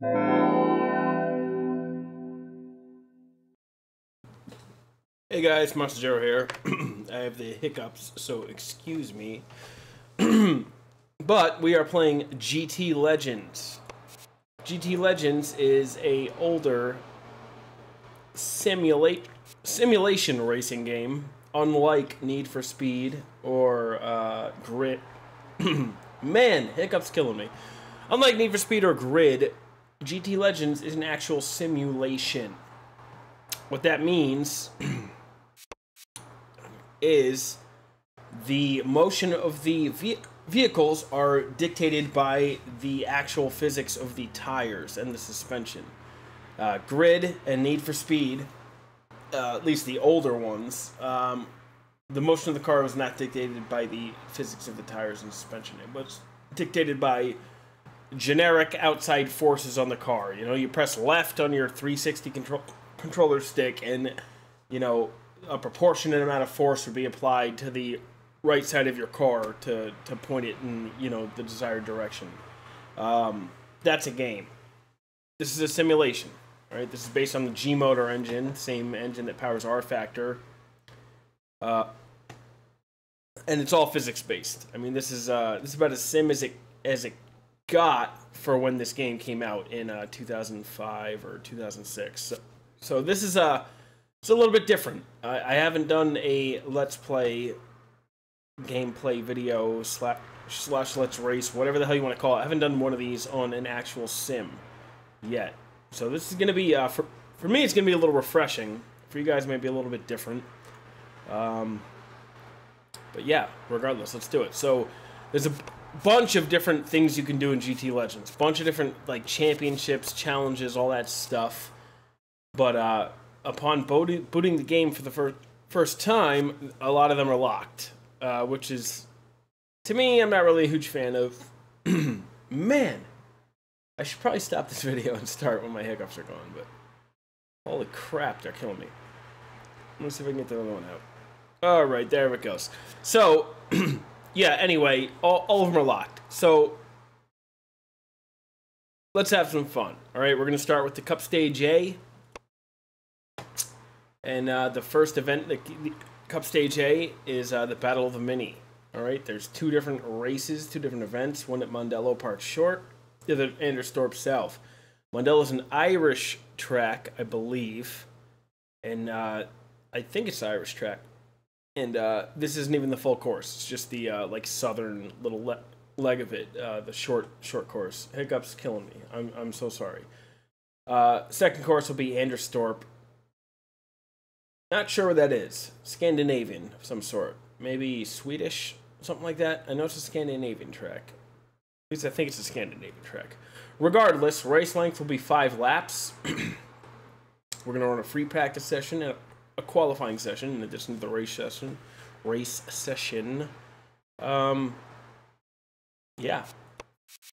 Hey guys, monsterZERO here. I have the hiccups, so excuse me. But we are playing GT Legends. GT Legends is a older simulation racing game, unlike Need for Speed or Grid. Man, hiccups killing me. Unlike Need for Speed or Grid, GT Legends is an actual simulation. What that means is the motion of the vehicles are dictated by the actual physics of the tires and the suspension. Grid and Need for Speed, at least the older ones, the motion of the car was not dictated by the physics of the tires and suspension. It was dictated by generic outside forces on the car. You know, you press left on your 360 controller stick and, you know, a proportionate amount of force would be applied to the right side of your car to point it in, you know, the desired direction. That's a game. This is a simulation, right? This is based on the G-motor engine, same engine that powers R-Factor. And it's all physics-based. I mean, this is about as sim as it got for when this game came out in 2005 or 2006. So this is it's a little bit different. I haven't done a Let's Play gameplay video slash Let's Race, whatever the hell you want to call it. I haven't done one of these on an actual sim yet. So this is going to be, for me, it's going to be a little refreshing. For you guys, it may be a little bit different. But yeah, regardless, let's do it. So there's a bunch of different things you can do in GT Legends. Bunch of different, like, championships, challenges, all that stuff. But, upon booting the game for the first time, a lot of them are locked, which is, to me, I'm not really a huge fan of. Man, I should probably stop this video and start when my hiccups are gone, but holy crap, they're killing me. Let me see if I can get the other one out. Alright, there it goes. So, yeah, anyway, all of them are locked. So, let's have some fun. Alright, we're going to start with the Cup Stage A. And the first event, the Cup Stage A, is the Battle of the Mini. Alright, there's two different races, two different events. One at Mondello Park Short, the other at Anderstorp South. Mondello's an Irish track, I believe. And I think it's the Irish track. And this isn't even the full course. It's just the like southern little leg of it, the short course. Hiccups killing me. I'm so sorry. Second course will be Anderstorp. Not sure what that is. Scandinavian of some sort. Maybe Swedish, something like that. I know it's a Scandinavian track. At least I think it's a Scandinavian track. Regardless, race length will be 5 laps. We're going to run a free practice session and a qualifying session in addition to the race session. Yeah.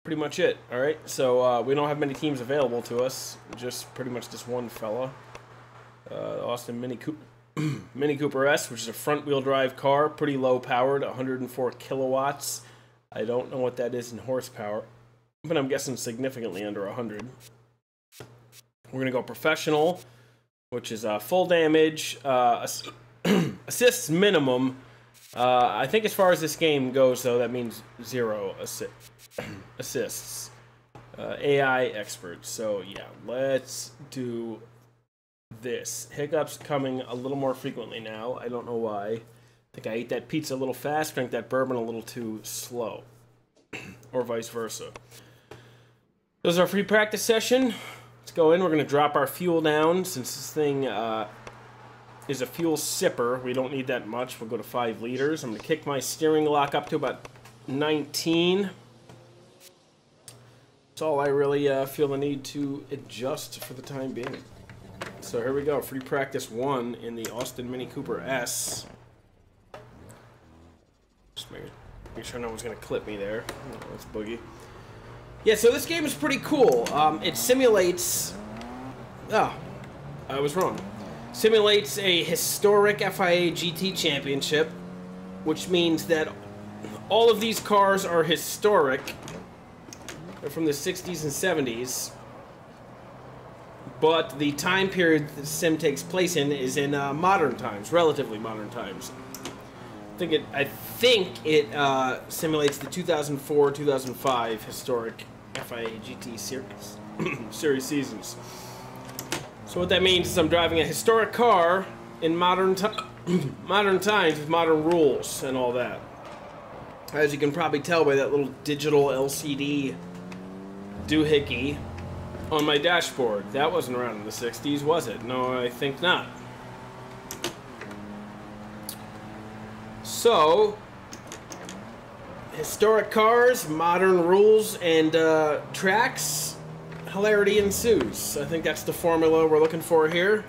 Pretty much it. Alright, so we don't have many teams available to us. Just pretty much this one fella. Austin Mini Cooper S, which is a front-wheel drive car, pretty low-powered, 104 kilowatts. I don't know what that is in horsepower, but I'm guessing significantly under 100. We're going to go professional, which is full damage, assists minimum. I think as far as this game goes, though, that means 0 assists. AI expert. So, yeah, let's do this. Hiccups coming a little more frequently now. I don't know why. I think I ate that pizza a little fast, drank that bourbon a little too slow. Or vice versa. This is our free practice session. Let's go in. We're going to drop our fuel down. Since this thing is a fuel sipper, we don't need that much. We'll go to 5 liters. I'm going to kick my steering lock up to about 19. That's all I really feel the need to adjust for the time being. So here we go, free practice 1 in the Austin Mini Cooper S. Just make sure no one's going to clip me there. Oh, that's boogie. Yeah, so this game is pretty cool. It simulates... Oh, I was wrong. Simulates a historic FIA GT Championship, which means that all of these cars are historic. They're from the 60s and 70s. but the time period the sim takes place in is in modern times, relatively modern times. I think it simulates the 2004-2005 historic FIA GT series seasons. So what that means is I'm driving a historic car in modern times with modern rules and all that. As you can probably tell by that little digital LCD doohickey on my dashboard. That wasn't around in the 60s, was it? No, I think not. So, historic cars, modern rules, and tracks, hilarity ensues. I think that's the formula we're looking for here.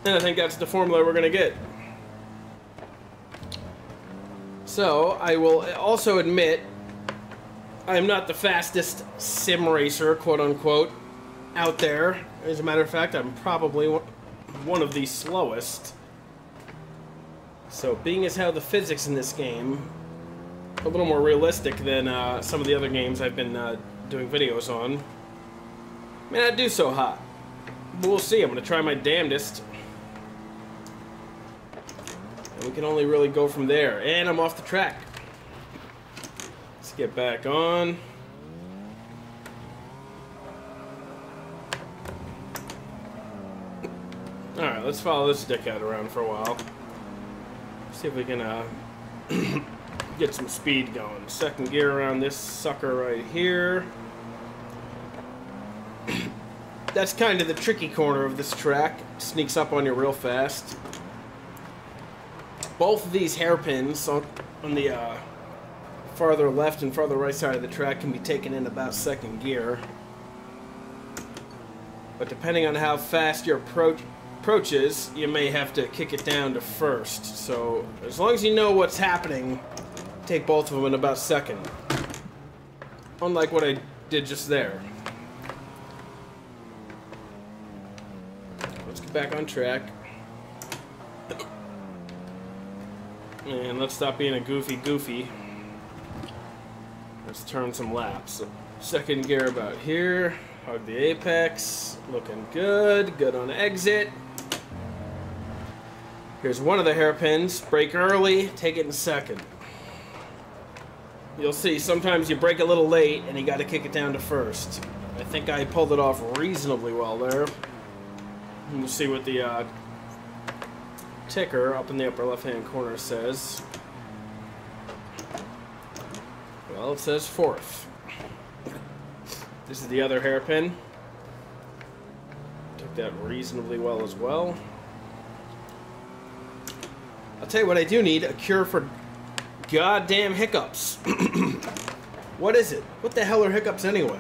And I think that's the formula we're going to get. So, I will also admit, I'm not the fastest sim racer, quote-unquote, out there. As a matter of fact, I'm probably one of the slowest. So, being as how the physics in this game a little more realistic than some of the other games I've been doing videos on, may not do so hot. But we'll see. I'm going to try my damnedest. And we can only really go from there. And I'm off the track. Let's get back on. Alright, let's follow this dickhead around for a while. See if we can get some speed going. Second gear around this sucker right here. That's kind of the tricky corner of this track. Sneaks up on you real fast. Both of these hairpins on the farther left and farther right side of the track can be taken in about second gear. But depending on how fast your approaches, you may have to kick it down to first. So as long as you know what's happening, take both of them in about second. Unlike what I did just there. Let's get back on track. And let's stop being a goofy. Let's turn some laps. So second gear about here. Hug the apex. Looking good. Good on exit. Here's one of the hairpins. Brake early. Take it in second. You'll see, sometimes you brake a little late and you got to kick it down to first. I think I pulled it off reasonably well there. And we'll see what the ticker up in the upper left-hand corner says. Well, it says fourth. This is the other hairpin. Took that reasonably well as well. I'll tell you what I do need, a cure for goddamn hiccups. What is it? What the hell are hiccups anyway?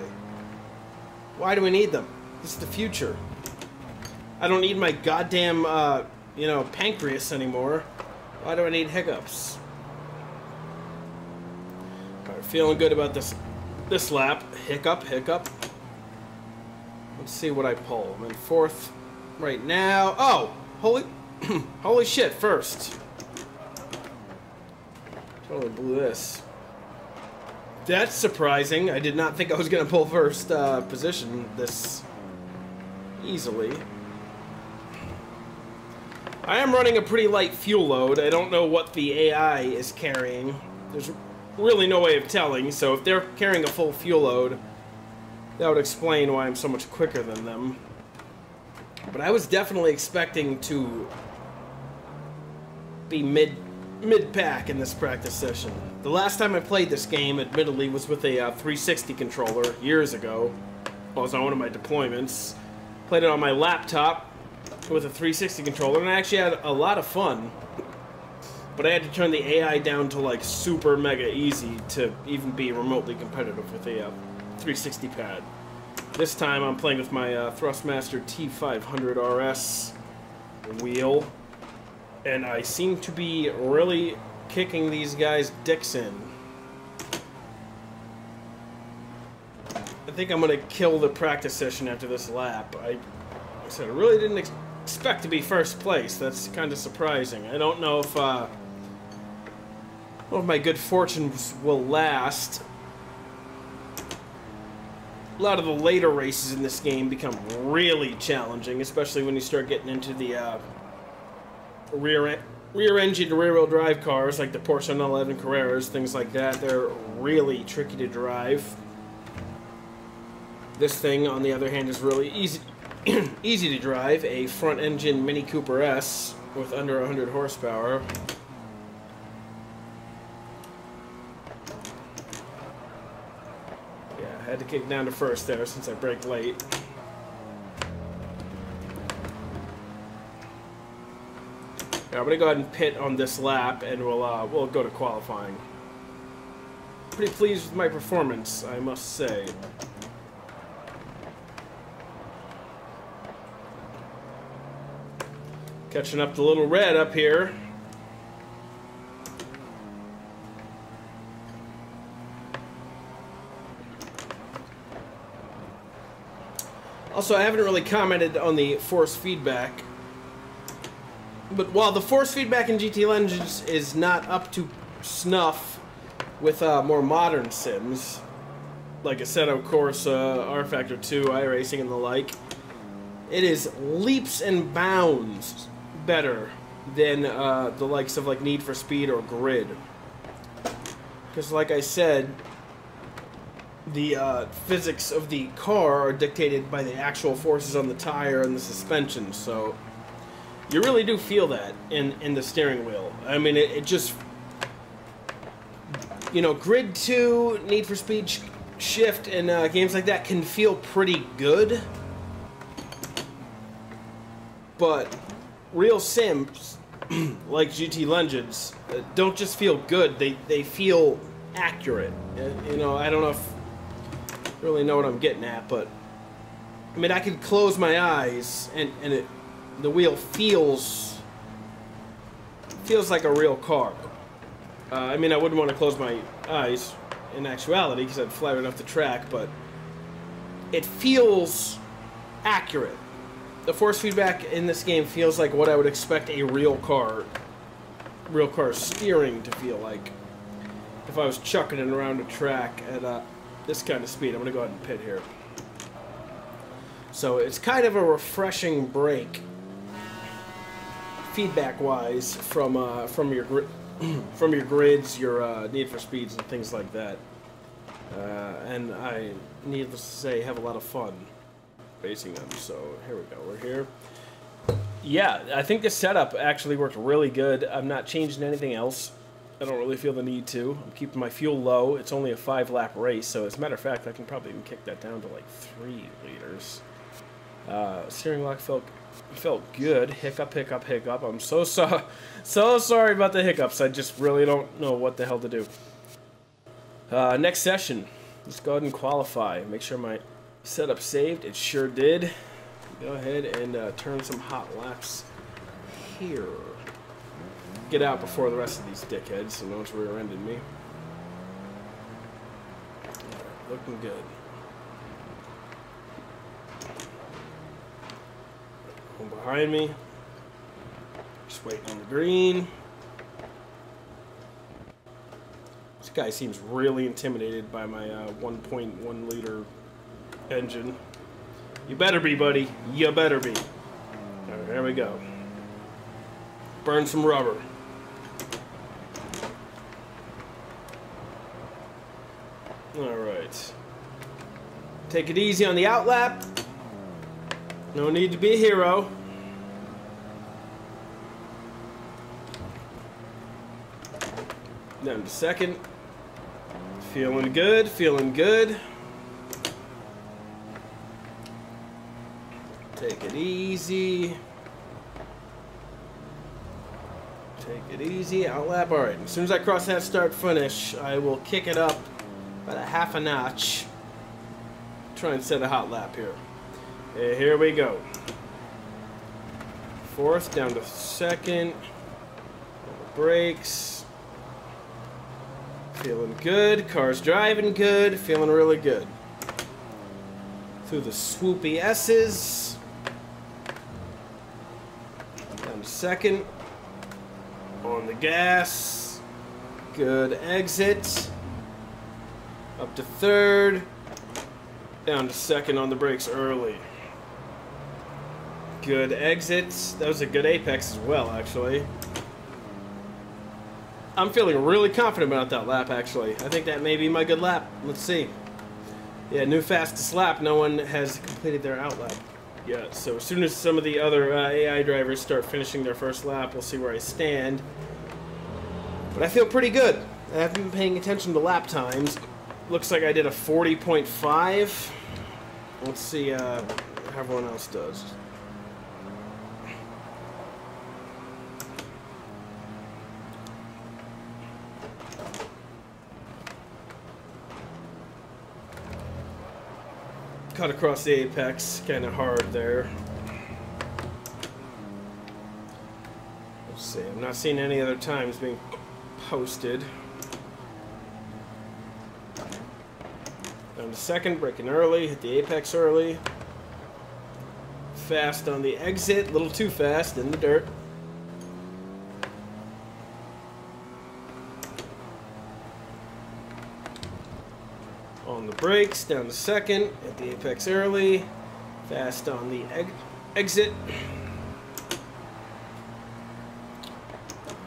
Why do we need them? This is the future. I don't need my goddamn, you know, pancreas anymore. Why do I need hiccups? Alright, feeling good about this lap. Hiccup. Let's see what I pull. I'm in fourth right now. Oh! Holy shit, first. Totally blew this. That's surprising. I did not think I was going to pull first position this easily. I am running a pretty light fuel load. I don't know what the AI is carrying. There's really no way of telling, so if they're carrying a full fuel load, that would explain why I'm so much quicker than them. But I was definitely expecting to be mid-pack in this practice session. The last time I played this game, admittedly, was with a 360 controller years ago. It was on one of my deployments. Played it on my laptop with a 360 controller, and I actually had a lot of fun. But I had to turn the AI down to like super mega easy to even be remotely competitive with a 360 pad. This time I'm playing with my Thrustmaster T500RS wheel, and I seem to be really kicking these guys' dicks in. I think I'm going to kill the practice session after this lap. I said I really didn't expect to be first place. That's kind of surprising. I don't know if my good fortunes will last. a lot of the later races in this game become really challenging, especially when you start getting into the rear-engine, rear-wheel drive cars, like the Porsche 911 Carreras, things like that. They're really tricky to drive. This thing, on the other hand, is really easy, easy to drive. A front-engine Mini Cooper S with under 100 horsepower. I had to kick down to first there since I braked late. Yeah, I'm gonna go ahead and pit on this lap, and we'll go to qualifying. Pretty pleased with my performance, I must say. Catching up the little red up here. Also, I haven't really commented on the force feedback, but while the force feedback in GT Legends is not up to snuff with more modern sims, like Assetto Corsa, R-Factor 2, iRacing, and the like, it is leaps and bounds better than the likes of like Need for Speed or Grid. Because like I said, the physics of the car are dictated by the actual forces on the tire and the suspension, so you really do feel that in the steering wheel. I mean, it just, you know, Grid 2, Need for Speed Shift, and games like that can feel pretty good, but real sims like GT Legends don't just feel good, they feel accurate. You know, I don't know if really know what I'm getting at, but I mean, I could close my eyes and the wheel feels like a real car. I mean, I wouldn't want to close my eyes in actuality because I'd fly right off the track, but it feels accurate. The force feedback in this game feels like what I would expect a real car steering to feel like if I was chucking it around a track at this kind of speed. I'm going to go ahead and pit here. So it's kind of a refreshing break, feedback-wise, from your grids, your Need for Speeds, and things like that. And I, needless to say, have a lot of fun racing them. So here we go. We're here. Yeah, I think this setup actually worked really good. I'm not changing anything else. I don't really feel the need to. I'm keeping my fuel low. It's only a 5-lap race, so as a matter of fact, I can probably even kick that down to like 3 liters. Steering lock felt good. Hiccup, hiccup, hiccup. I'm so sorry about the hiccups. I just really don't know what the hell to do. Next session. Let's go ahead and qualify. Make sure my setup saved. It sure did. Go ahead and turn some hot laps here. Get out before the rest of these dickheads, so no one's rear-ended me. Looking good. One behind me. Just waiting on the green. This guy seems really intimidated by my 1.1 liter engine. You better be, buddy. You better be. Alright, there we go. Burn some rubber. Alright. Take it easy on the outlap. No need to be a hero. Down to second. Feeling good, feeling good. Take it easy. Take it easy. Outlap. Alright, as soon as I cross that start finish, I will kick it up about a half a notch. Try and set a hot lap here. Here we go. Fourth, down to second. Brakes. Feeling good. Car's driving good. Feeling really good. Through the swoopy S's. Down to second. On the gas. Good exit. Up to third. Down to second on the brakes early. Good exits. That was a good apex as well, actually. I'm feeling really confident about that lap, actually. I think that may be my good lap. Let's see. Yeah, new fastest lap. No one has completed their out lap yet. So as soon as some of the other AI drivers start finishing their first lap, we'll see where I stand. But I feel pretty good. I haven't been paying attention to lap times. Looks like I did a 40.5. Let's see how everyone else does. Cut across the apex, kind of hard there. Let's see, I'm not seeing any other times being posted. Down to second, braking early, hit the apex early. Fast on the exit, a little too fast in the dirt. On the brakes, down to second, hit the apex early. Fast on the exit.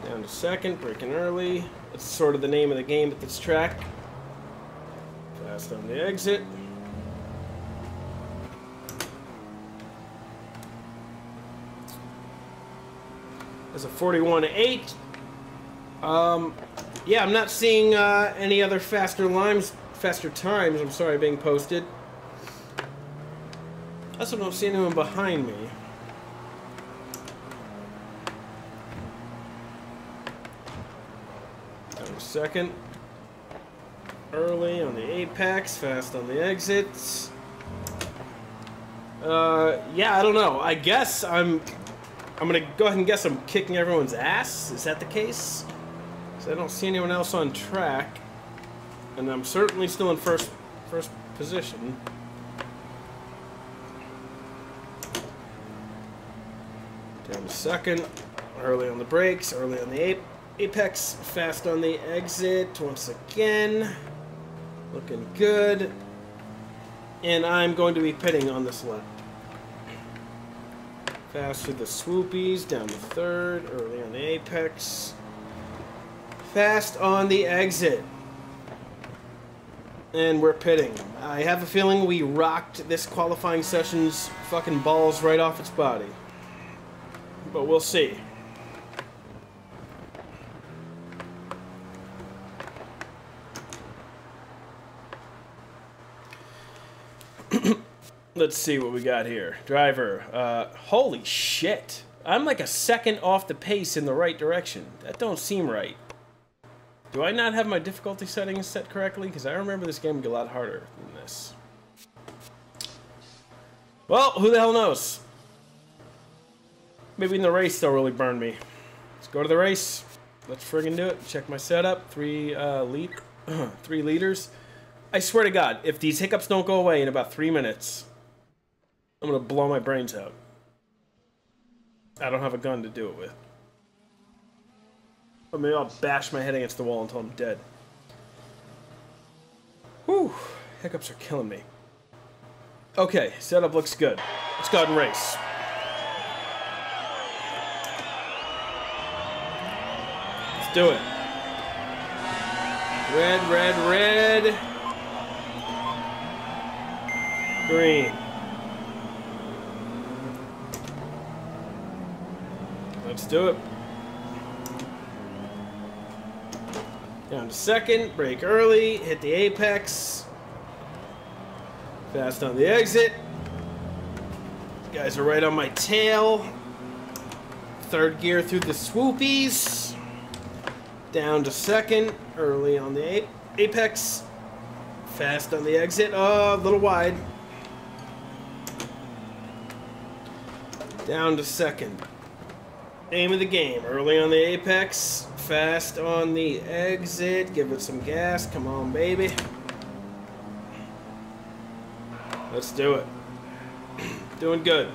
Down to second, braking early. That's sort of the name of the game at this track. Fast on the exit. There's a 41.8. Yeah, I'm not seeing any other faster times, I'm sorry, being posted. I also don't see anyone behind me. Down to second. Early on the apex, fast on the exits. Yeah, I don't know. I guess I'm gonna go ahead and guess I'm kicking everyone's ass. Is that the case? So I don't see anyone else on track, and I'm certainly still in first position. Down to second. Early on the brakes, early on the apex, fast on the exit once again. Looking good. And I'm going to be pitting on this lap. Fast through the swoopies, down to third, early on the apex. Fast on the exit. And we're pitting. I have a feeling we rocked this qualifying session's fucking balls right off its body. But we'll see. Let's see what we got here. Driver. Holy shit. I'm like a second off the pace in the right direction. That don't seem right. Do I not have my difficulty settings set correctly? Because I remember this game would be a lot harder than this. Well, who the hell knows? Maybe in the race they'll really burn me. Let's go to the race. Let's friggin' do it. Check my setup. 3 liters. I swear to God, if these hiccups don't go away in about 3 minutes, I'm gonna blow my brains out. I don't have a gun to do it with. Or maybe I'll bash my head against the wall until I'm dead. Whew, hiccups are killing me. Okay, setup looks good. Let's go ahead and race. Let's do it. Red, red, red. Green. Let's do it. Down to second, brake early, hit the apex. Fast on the exit. You guys are right on my tail. Third gear through the swoopies. Down to second, early on the apex. Fast on the exit, a little wide. Down to second. Aim of the game, early on the apex, fast on the exit, give it some gas, come on baby. Let's do it. Doing good.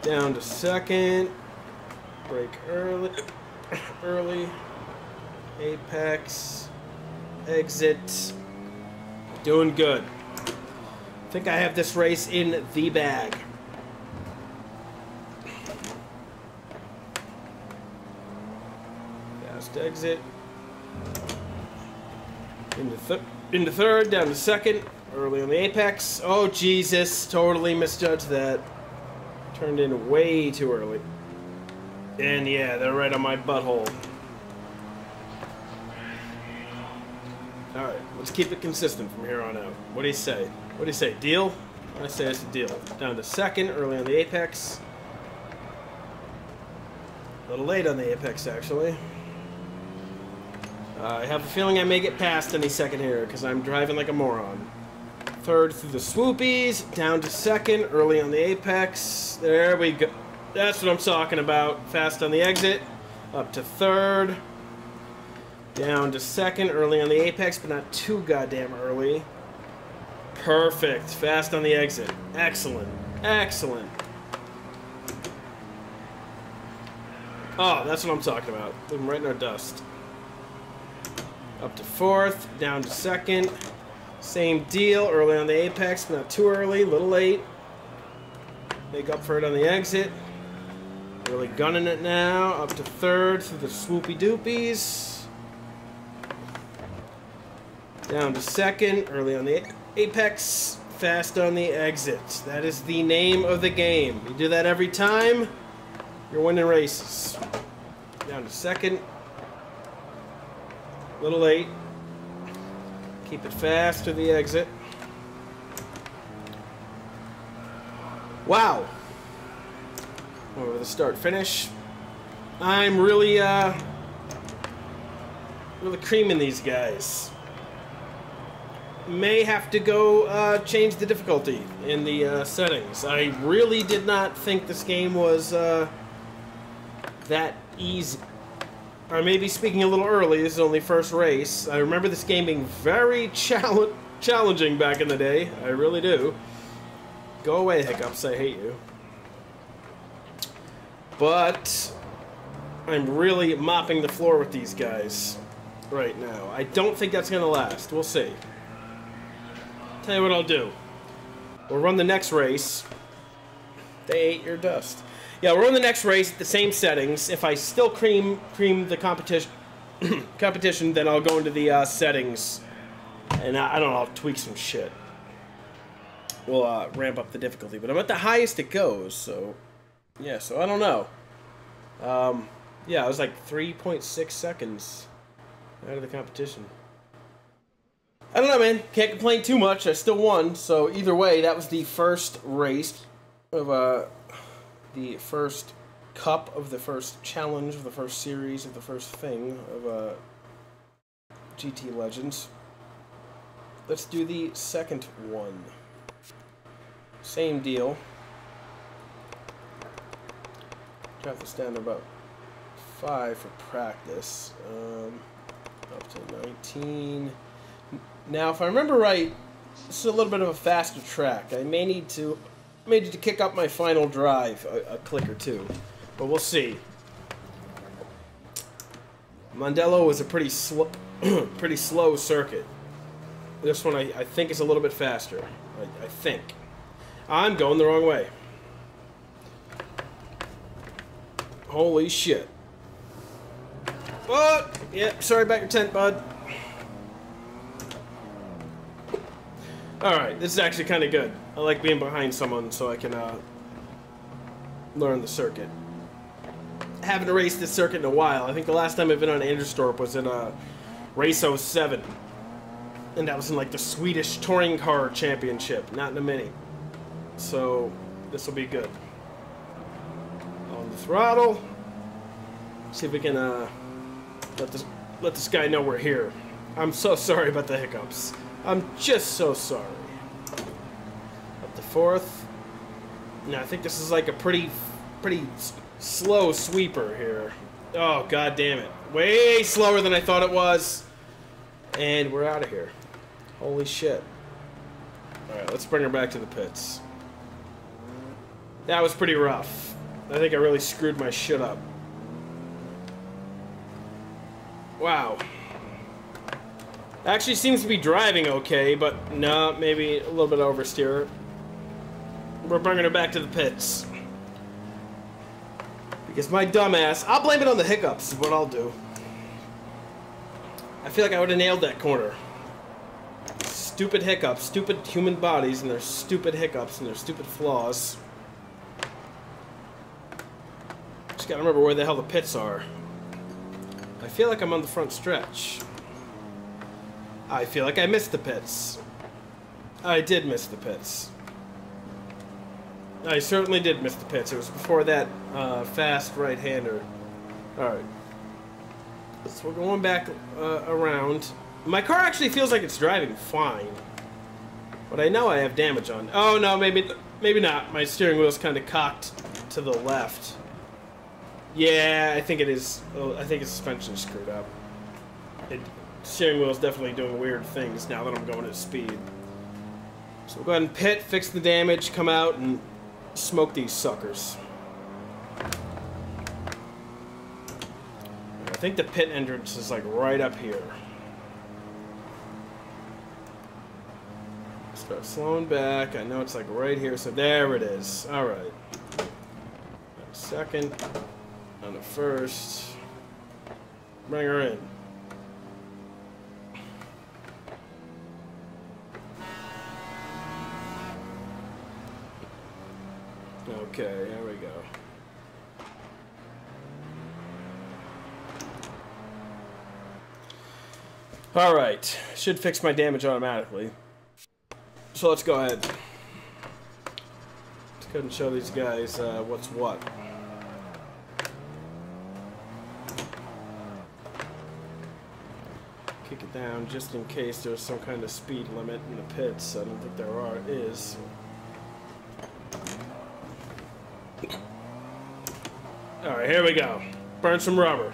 Down to second, brake early, apex, exit, Doing good. I think I have this race in the bag. Fast exit. Into third, down to second. Early on the apex. Oh, Jesus. Totally misjudged that. Turned in way too early. And yeah, they're right on my butthole. Alright, let's keep it consistent from here on out. What do you say? What do you say? Deal? I say it's a deal. Down to second, early on the apex. A little late on the apex, actually. I have a feeling I may get past any second here, because I'm driving like a moron. Third through the swoopies, down to second, early on the apex. There we go. That's what I'm talking about. Fast on the exit. Up to third. Down to second, early on the apex, but not too goddamn early. Perfect. Fast on the exit. Excellent. Excellent. Oh, that's what I'm talking about. Leave them right in our dust. Up to fourth, down to second. Same deal, early on the apex, but not too early, a little late. Make up for it on the exit. Really gunning it now. Up to third through the swoopy doopies. Down to second, early on the apex, fast on the exit. That is the name of the game. You do that every time, you're winning races. Down to second. A little late. Keep it fast to the exit. Wow. Over the start finish. I'm really creaming these guys. May have to go change the difficulty in the settings. I really did not think this game was that easy. I may be speaking a little early. This is only first race. I remember this game being very challenging back in the day. I really do. Go away, hiccups. I hate you. But I'm really mopping the floor with these guys right now. I don't think that's going to last. We'll see. Tell you what I'll do. We'll run the next race. They ate your dust. Yeah, we'll run the next race at the same settings. If I still cream the competition, then I'll go into the settings, and I don't know, I'll tweak some shit. We'll ramp up the difficulty, but I'm at the highest it goes, so yeah. So I don't know. Yeah, it was like 3.6 seconds out of the competition. I don't know, man. Can't complain too much. I still won, so either way, that was the first race of the first cup of the first challenge of the first series of the first thing of GT Legends. Let's do the second one. Same deal. Drop this down to about 5 for practice. Up to 19. Now, if I remember right, this is a little bit of a faster track. I may need to kick up my final drive a click or two, but we'll see. Mondello was a pretty slow circuit. This one I think is a little bit faster. I think. I'm going the wrong way. Holy shit. What? Yeah, sorry about your tent, bud. Alright, this is actually kind of good. I like being behind someone so I can learn the circuit. I haven't raced this circuit in a while. I think the last time I've been on Anderstorp was in Race 07. And that was in like the Swedish Touring Car Championship, not in a Mini. So, this will be good. On the throttle. See if we can let this guy know we're here. I'm so sorry about the hiccups. I'm just so sorry. Up to fourth. Now I think this is like a pretty slow sweeper here. Oh, god damn it. Way slower than I thought it was. And we're out of here. Holy shit. Alright, let's bring her back to the pits. That was pretty rough. I think I really screwed my shit up. Wow. Actually seems to be driving okay, but no, maybe a little bit oversteer. We're bringing her back to the pits. Because my dumbass, I'll blame it on the hiccups, is what I'll do. I feel like I would have nailed that corner. Stupid hiccups, stupid human bodies and their stupid hiccups and their stupid flaws. Just gotta remember where the hell the pits are. I feel like I'm on the front stretch. I feel like I missed the pits. I did miss the pits. I certainly did miss the pits. It was before that fast right-hander. Alright. So we're going back around. My car actually feels like it's driving fine. But I know I have damage on. Oh no, maybe not. My steering wheel's kind of cocked to the left. Yeah, I think it is. I think its suspension's screwed up. Steering wheel's definitely doing weird things now that I'm going at speed. So we'll go ahead and pit, fix the damage, come out, and smoke these suckers. I think the pit entrance is like right up here. Start slowing back. I know it's like right here, so there it is. Alright. Second. On the first. Bring her in. Okay, there we go. Alright, should fix my damage automatically. So let's go ahead. Let's go ahead and show these guys what's what. Kick it down just in case there's some kind of speed limit in the pits. I don't think there is. Alright, here we go. Burn some rubber.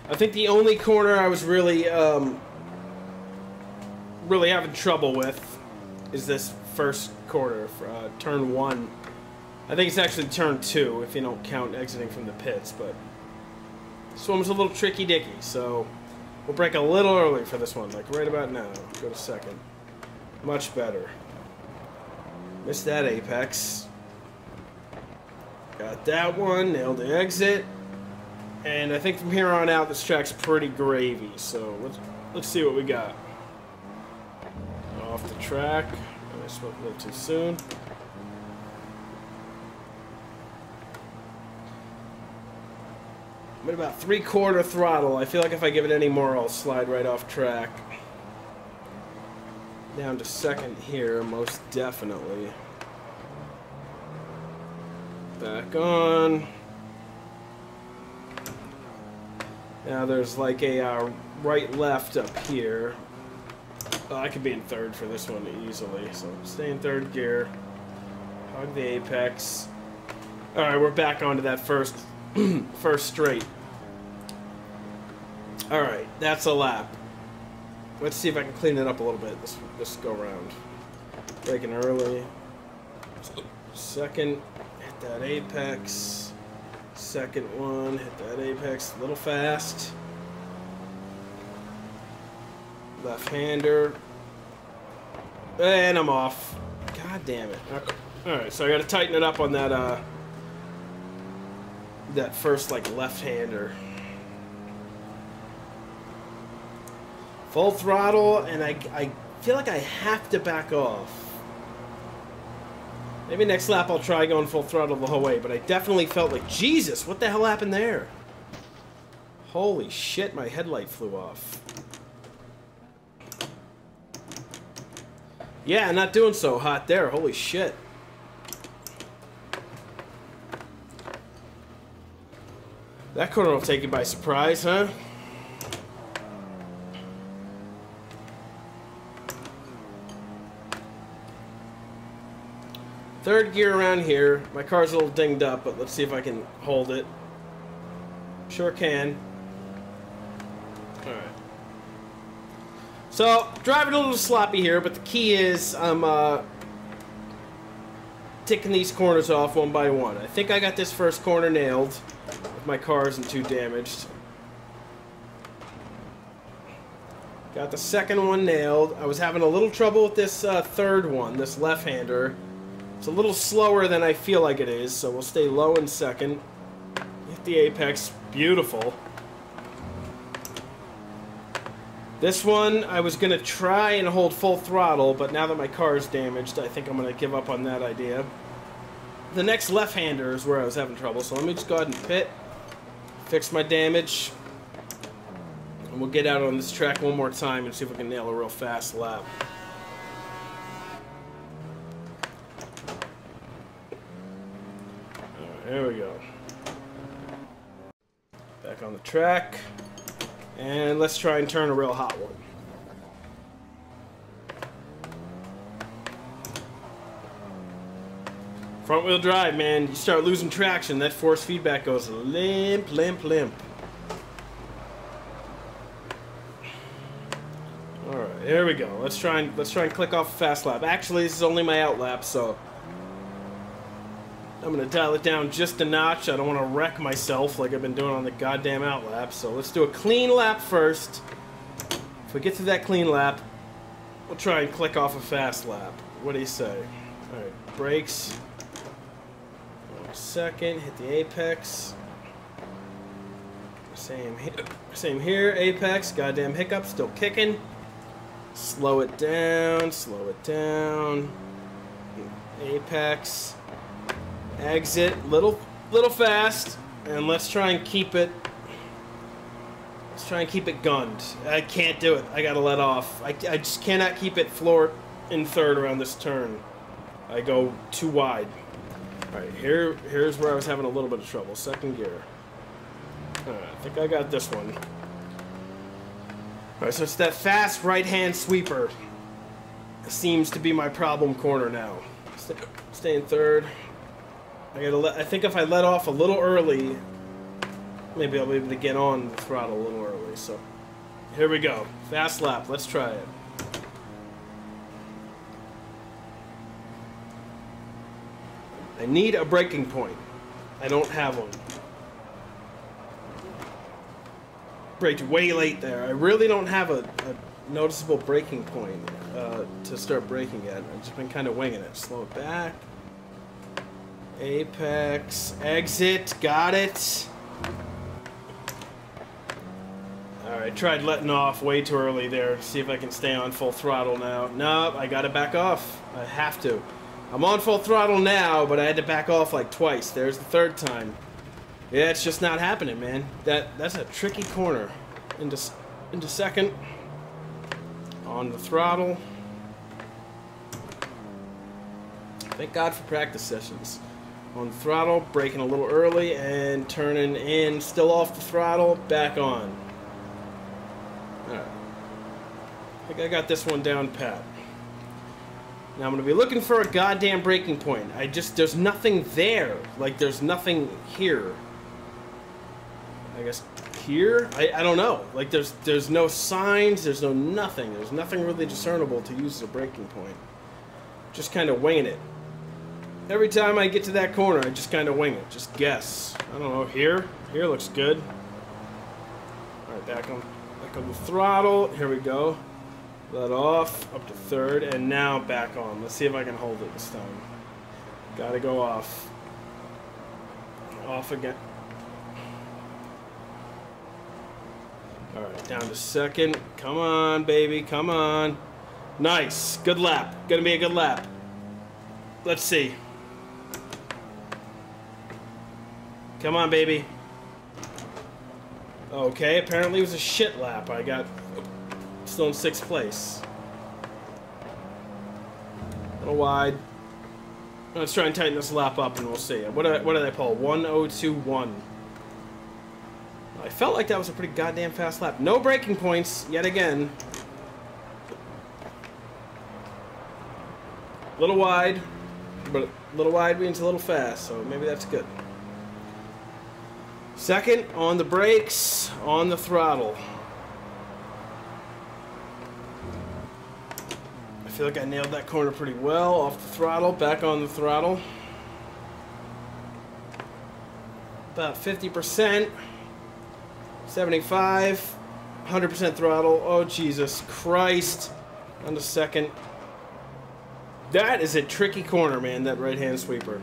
I think the only corner I was really having trouble with is this first corner for turn 1. I think it's actually turn 2 if you don't count exiting from the pits, but this one was a little tricky-dicky, so we'll break a little early for this one, like right about now. Go to second. Much better. Missed that apex. Got that one, nailed the exit, and I think from here on out this track's pretty gravy. So let's see what we got. Off the track. I spoke a little too soon. I'm at about 3/4 throttle. I feel like if I give it any more, I'll slide right off track. Down to second here, most definitely. Back on. Now there's like a right-left up here. Oh, I could be in third for this one easily, so stay in third gear. Hug the apex. Alright, we're back onto that first straight. Alright, that's a lap. Let's see if I can clean it up a little bit this go round. Braking early. Second. That apex. Second one, hit that apex a little fast. Left-hander. And I'm off. God damn it. Okay. Alright, so I gotta tighten it up on that that first like left-hander. Full throttle, and I feel like I have to back off. Maybe next lap I'll try going full throttle the whole way, but I definitely felt like, Jesus, what the hell happened there? Holy shit, my headlight flew off. Yeah, not doing so hot there, holy shit. That corner will take you by surprise, huh? Third gear around here. My car's a little dinged up, but let's see if I can hold it. Sure can. Alright. So, driving a little sloppy here, but the key is I'm ticking these corners off one by one. I think I got this first corner nailed. My car isn't too damaged. Got the second one nailed. I was having a little trouble with this third one, this left-hander. It's a little slower than I feel like it is, so we'll stay low in second. Hit the apex. Beautiful. This one, I was going to try and hold full throttle, but now that my car is damaged, I think I'm going to give up on that idea. The next left-hander is where I was having trouble, so let me just go ahead and pit, fix my damage, and we'll get out on this track one more time and see if we can nail a real fast lap. Alright, here we go. Back on the track. And let's try and turn a real hot one. Front wheel drive, man. You start losing traction, that force feedback goes limp, limp, limp. Alright, here we go. Let's try and click off a fast lap. Actually, this is only my out lap, so I'm going to dial it down just a notch. I don't want to wreck myself like I've been doing on the goddamn out lap. So let's do a clean lap first. If we get to that clean lap, we'll try and click off a fast lap. What do you say? Alright, brakes. 1 second, hit the apex. Same here, apex. Goddamn hiccup, still kicking. Slow it down, slow it down. Apex. Exit, little fast, and let's try and keep it. Let's try and keep it gunned. I can't do it. I gotta let off. I just cannot keep it floor in third around this turn. I go too wide. All right, here's where I was having a little bit of trouble. Second gear. All right, I think I got this one. All right, so it's that fast right-hand sweeper. It seems to be my problem corner now. Stay in third. I think if I let off a little early, maybe I'll be able to get on the throttle a little early. So, here we go. Fast lap. Let's try it. I need a braking point. I don't have one. Braked way late there. I really don't have a noticeable braking point to start braking at. I've just been kind of winging it. Slow it back. Apex, exit, got it. Alright, tried letting off way too early there. See if I can stay on full throttle now. Nope, I gotta back off. I have to. I'm on full throttle now, but I had to back off like twice. There's the third time. Yeah, it's just not happening, man. That's a tricky corner. Into second. On the throttle. Thank God for practice sessions. On the throttle, braking a little early, and turning in, still off the throttle, back on. Alright. I think I got this one down pat. Now I'm going to be looking for a goddamn braking point. There's nothing there. Like, there's nothing here. I guess here? I don't know. Like, there's no signs, there's no nothing. There's nothing really discernible to use as a braking point. Just kind of winging it. Every time I get to that corner, I just kind of wing it. Just guess. I don't know. Here looks good. All right, back on the throttle. Here we go. Let off, up to third, and now back on. Let's see if I can hold it this time. Gotta go off. Off again. All right, down to second. Come on, baby. Come on. Nice. Good lap. Gonna be a good lap. Let's see. Come on, baby. Okay, apparently it was a shit lap. I got still in 6th place. A little wide. Let's try and tighten this lap up and we'll see. What did I pull? 1:02.1. I felt like that was a pretty goddamn fast lap. No braking points yet again. A little wide, but a little wide means a little fast, so maybe that's good. Second, on the brakes, on the throttle. I feel like I nailed that corner pretty well. Off the throttle, back on the throttle. About 50%. 75. 100% throttle. Oh, Jesus Christ. On the second. That is a tricky corner, man, that right-hand sweeper.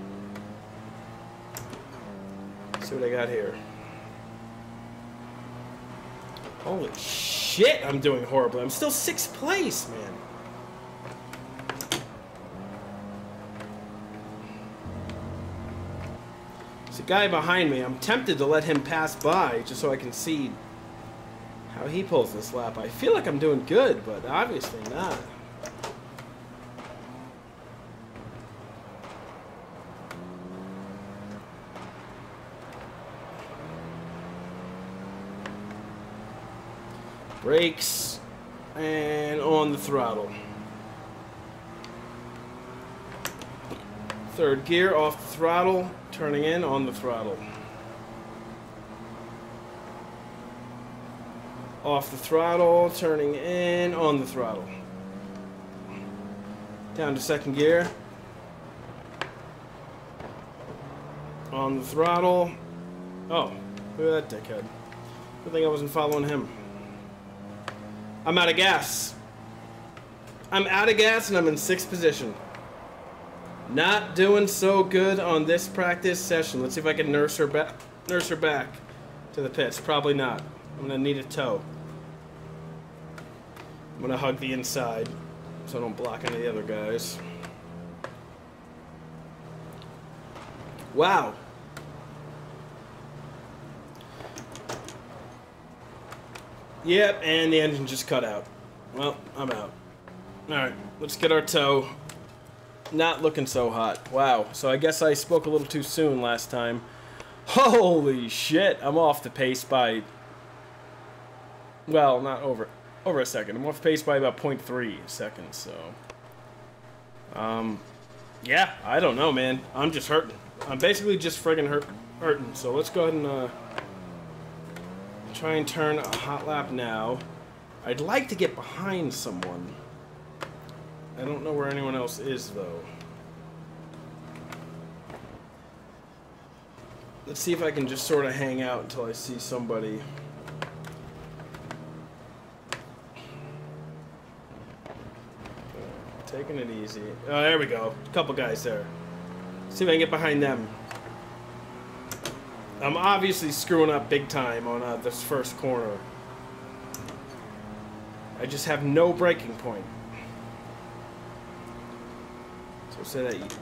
Let's see what I got here. Holy shit, I'm doing horribly. I'm still 6th place, man. There's a guy behind me. I'm tempted to let him pass by just so I can see how he pulls this lap. I feel like I'm doing good, but obviously not. Brakes, and on the throttle. 3rd gear, off the throttle, turning in, on the throttle. Off the throttle, turning in, on the throttle. Down to 2nd gear. On the throttle. Oh, look at that dickhead. Good thing I wasn't following him. I'm out of gas. I'm out of gas and I'm in 6th position. Not doing so good on this practice session. Let's see if I can nurse her back to the pits. Probably not. I'm gonna need a tow. I'm gonna hug the inside so I don't block any of the other guys. Wow. Yep, and the engine just cut out. Well, I'm out. Alright, let's get our tow. Not looking so hot. Wow, so I guess I spoke a little too soon last time. Holy shit, I'm off the pace by... Well, not over a second. I'm off the pace by about 0.3 seconds, so... Yeah, I don't know, man. I'm just hurting. I'm basically just friggin' hurting. So let's go ahead and, try and turn a hot lap now. I'd like to get behind someone. I don't know where anyone else is, though. Let's see if I can just sort of hang out until I see somebody. Taking it easy. Oh, there we go. A couple guys there. See if I can get behind them. I'm obviously screwing up big time on this first corner. I just have no braking point. So say that.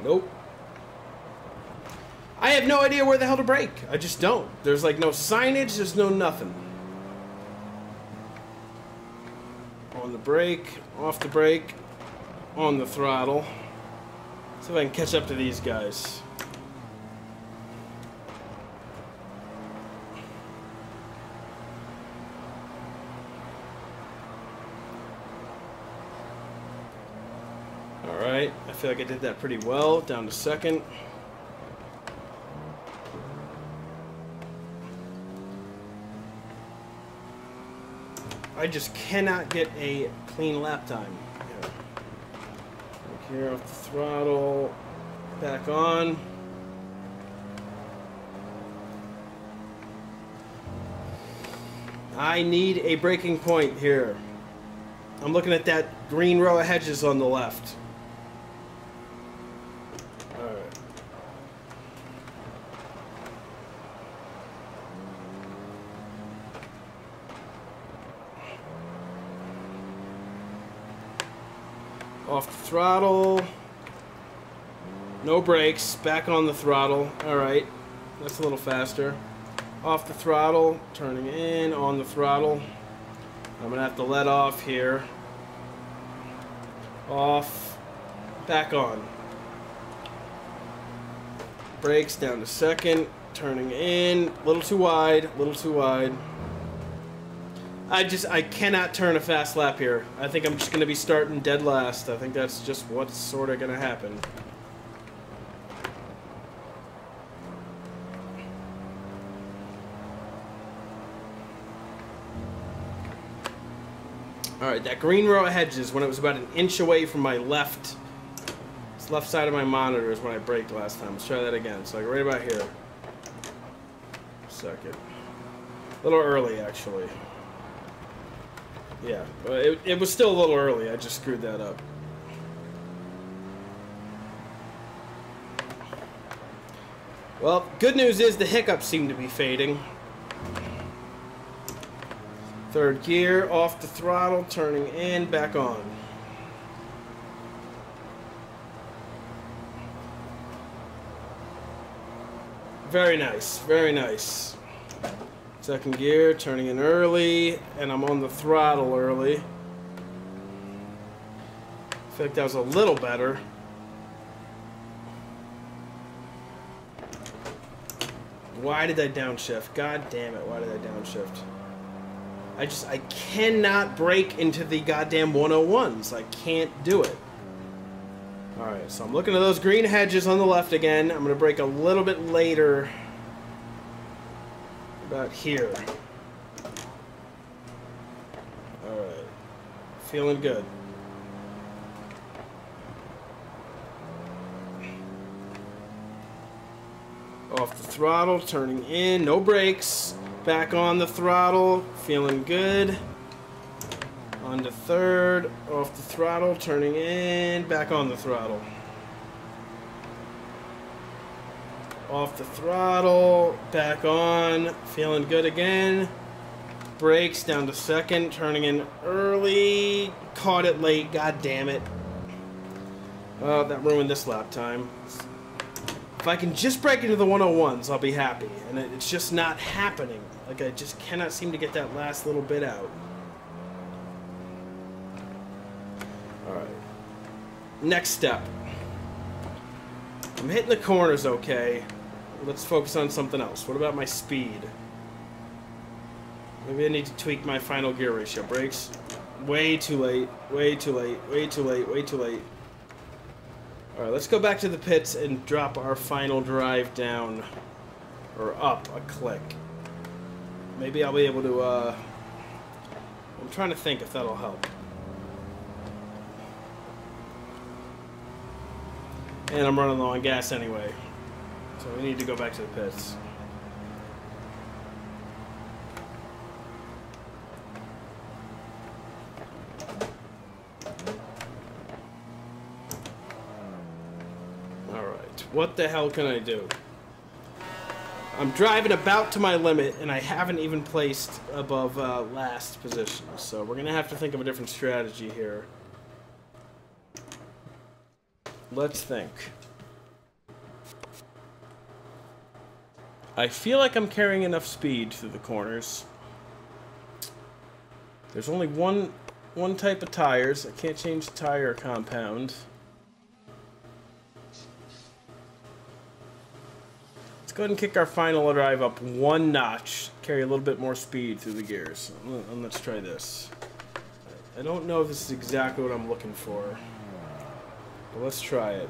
Nope. I have no idea where the hell to brake. I just don't. There's like no signage. There's no nothing. On the brake, off the brake, on the throttle. See if I can catch up to these guys. Alright, I feel like I did that pretty well. Down to 2nd. I just cannot get a clean lap time. Here off the throttle, back on. I need a braking point here. I'm looking at that green row of hedges on the left. Alright. Off the throttle. No brakes. Back on the throttle. Alright. That's a little faster. Off the throttle. Turning in. On the throttle. I'm going to have to let off here. Off. Back on. Brakes down to 2nd. Turning in. A little too wide. A little too wide. I cannot turn a fast lap here. I think I'm just going to be starting dead last. I think that's just what's sort of going to happen. Alright, that green row of hedges, when it was about an inch away from my left side of my monitor is when I braked last time. Let's try that again. So like right about here. Second. A little early, actually. Yeah, but it was still a little early. I just screwed that up. Well, good news is the hiccups seem to be fading. Third gear, off the throttle, turning in, back on. Very nice, very nice. Second gear, turning in early, and I'm on the throttle early. I feel like that was a little better. Why did I downshift? God damn it, why did I downshift? I cannot break into the goddamn 101s. I can't do it. Alright, so I'm looking at those green hedges on the left again. I'm going to brake a little bit later. About here. Alright. Feeling good. Off the throttle, turning in, no brakes. Back on the throttle, feeling good. On to third, off the throttle, turning in, back on the throttle. Off the throttle, back on, feeling good again. Brakes down to second, turning in early. Caught it late, god damn it. Oh, that ruined this lap time. If I can just break into the 101s, I'll be happy. And it's just not happening. Like, I just cannot seem to get that last little bit out. Alright. Next step. I'm hitting the corners okay. Let's focus on something else. What about my speed? Maybe I need to tweak my final gear ratio. Brakes. Way too late. Way too late. Way too late. Way too late. Alright, let's go back to the pits and drop our final drive down. Or up a click. Maybe I'll be able to, I'm trying to think if that'll help. And I'm running low on gas anyway. So we need to go back to the pits. Alright, what the hell can I do? I'm driving about to my limit, and I haven't even placed above last position. So we're going to have to think of a different strategy here. Let's think. I feel like I'm carrying enough speed through the corners. There's only one type of tires. I can't change the tire compound. Go ahead and kick our final drive up one notch. Carry a little bit more speed through the gears. And let's try this. I don't know if this is exactly what I'm looking for. But let's try it.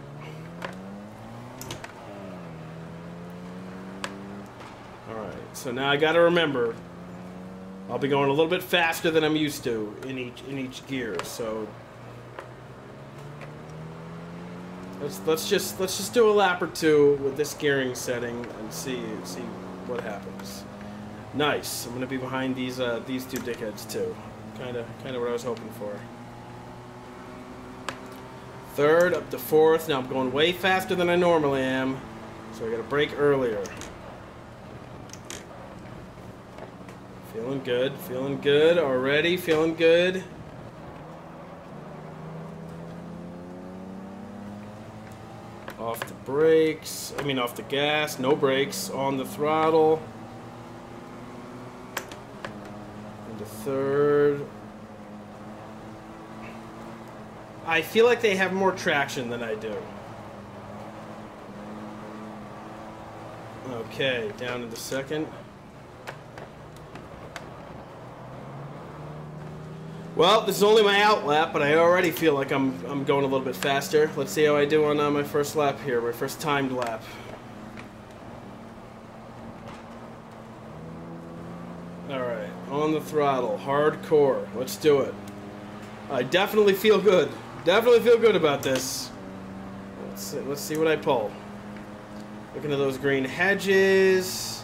Alright, so now I gotta remember I'll be going a little bit faster than I'm used to in each gear, so Let's just do a lap or two with this gearing setting and see what happens. Nice. I'm gonna be behind these two dickheads too. Kind of what I was hoping for. Third up to fourth. Now I'm going way faster than I normally am, so I gotta brake earlier. Feeling good. Feeling good already. Feeling good. Off the brakes, off the gas, no brakes, on the throttle. Into third. I feel like they have more traction than I do. Okay, down into second. Well, this is only my out lap, but I already feel like I'm going a little bit faster. Let's see how I do on my first lap here, my first timed lap. Alright, on the throttle, hardcore. Let's do it. I definitely feel good. Definitely feel good about this. Let's see what I pull. Looking at those green hedges.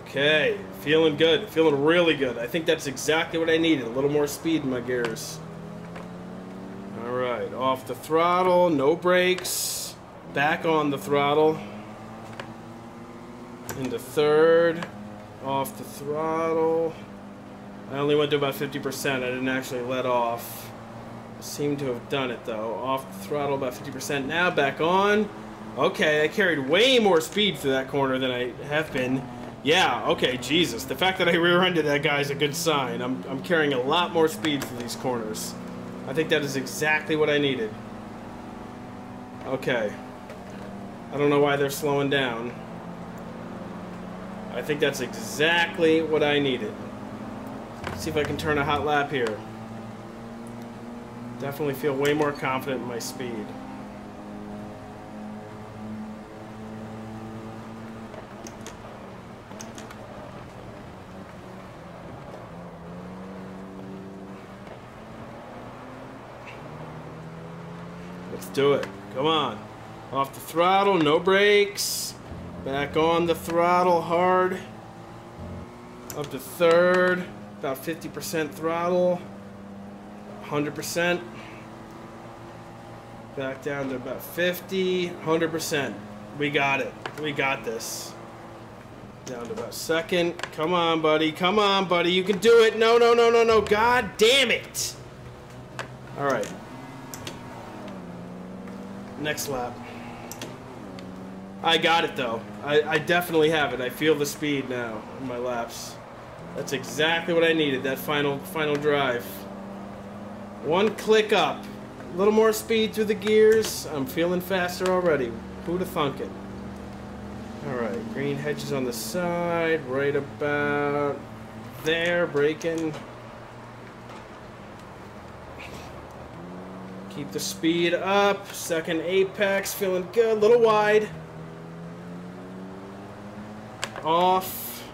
Okay, feeling good, feeling really good. I think that's exactly what I needed, a little more speed in my gears. Alright, off the throttle, no brakes, back on the throttle, into third, off the throttle. I only went to about 50%, I didn't actually let off. I seem to have done it though. Off the throttle about 50%, now back on. Okay, I carried way more speed through that corner than I have been. Yeah, okay, Jesus. The fact that I rear-ended that guy is a good sign. I'm carrying a lot more speed through these corners. I think that is exactly what I needed. Okay. I don't know why they're slowing down. I think that's exactly what I needed. Let's see if I can turn a hot lap here. Definitely feel way more confident in my speed. Let's do it. Come on. Off the throttle, no brakes. Back on the throttle hard. Up to third. About 50% throttle. 100%. Back down to about 50. 100%. We got it. We got this. Down to about second. Come on, buddy. Come on, buddy. You can do it. No, no, no, no, no. God damn it. All right. Next lap. I got it though. I definitely have it. I feel the speed now in my laps. That's exactly what I needed. That final drive. One click up. A little more speed through the gears. I'm feeling faster already. Who'd have thunk it? Alright, green hedges on the side. Right about there. Braking. Keep the speed up. Second apex, feeling good. A little wide. Off.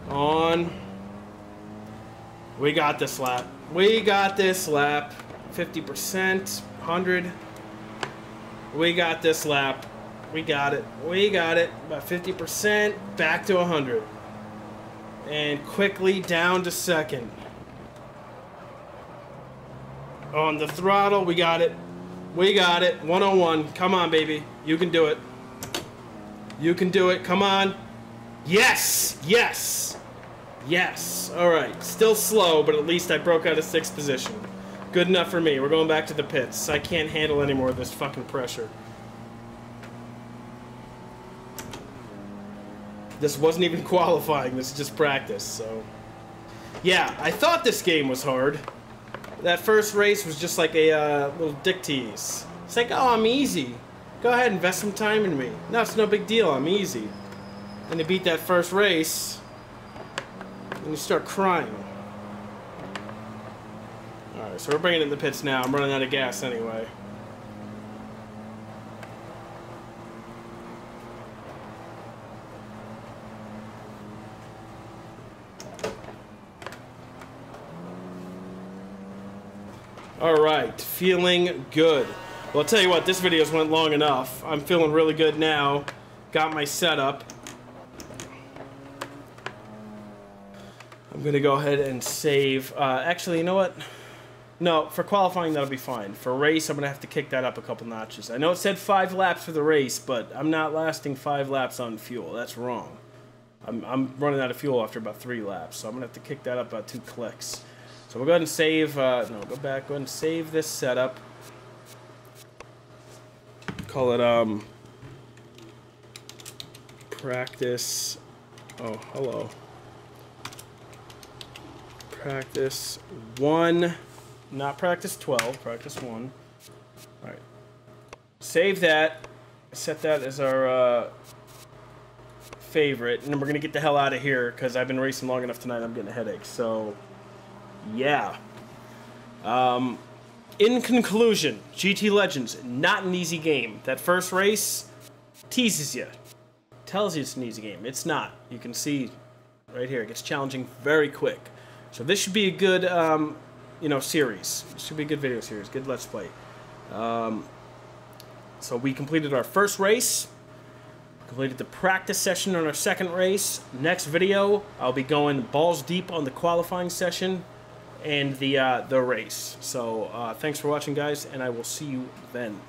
On. We got this lap. We got this lap. 50%. 100. We got this lap. We got it. We got it. About 50%. Back to 100. And quickly down to second. On the throttle, we got it. We got it. 101. Come on, baby. You can do it. You can do it. Come on. Yes! Yes! Yes. Alright. Still slow, but at least I broke out of 6th position. Good enough for me. We're going back to the pits. I can't handle any more of this fucking pressure. This wasn't even qualifying. This is just practice, so... Yeah, I thought this game was hard. That first race was just like a little dick tease. It's like, oh, I'm easy. Go ahead, invest some time in me. No, it's no big deal. I'm easy. And to beat that first race, and you start crying. Alright, so we're bringing it in the pits now. I'm running out of gas anyway. Alright, feeling good. Well, I'll tell you what, this video's went long enough. I'm feeling really good now. Got my setup. I'm going to go ahead and save. Actually, you know what? No, for qualifying, that'll be fine. For race, I'm going to have to kick that up a couple notches. I know it said 5 laps for the race, but I'm not lasting 5 laps on fuel. That's wrong. I'm running out of fuel after about 3 laps, so I'm going to have to kick that up about 2 clicks. So we'll go ahead and save, no, go back, go ahead and save this setup. Call it, practice, oh, hello. Practice 1, not practice 12, practice 1. Alright. Save that, set that as our, favorite, and then we're going to get the hell out of here, because I've been racing long enough tonight, I'm getting a headache, so... Yeah. In conclusion, GT Legends, not an easy game. That first race teases you. Tells you it's an easy game. It's not. You can see right here. It gets challenging very quick. So this should be a good, you know, series. This should be a good video series. Good Let's Play. So we completed our first race. Completed the practice session on our second race. Next video, I'll be going balls deep on the qualifying session and the race. So thanks for watching, guys, and I will see you then.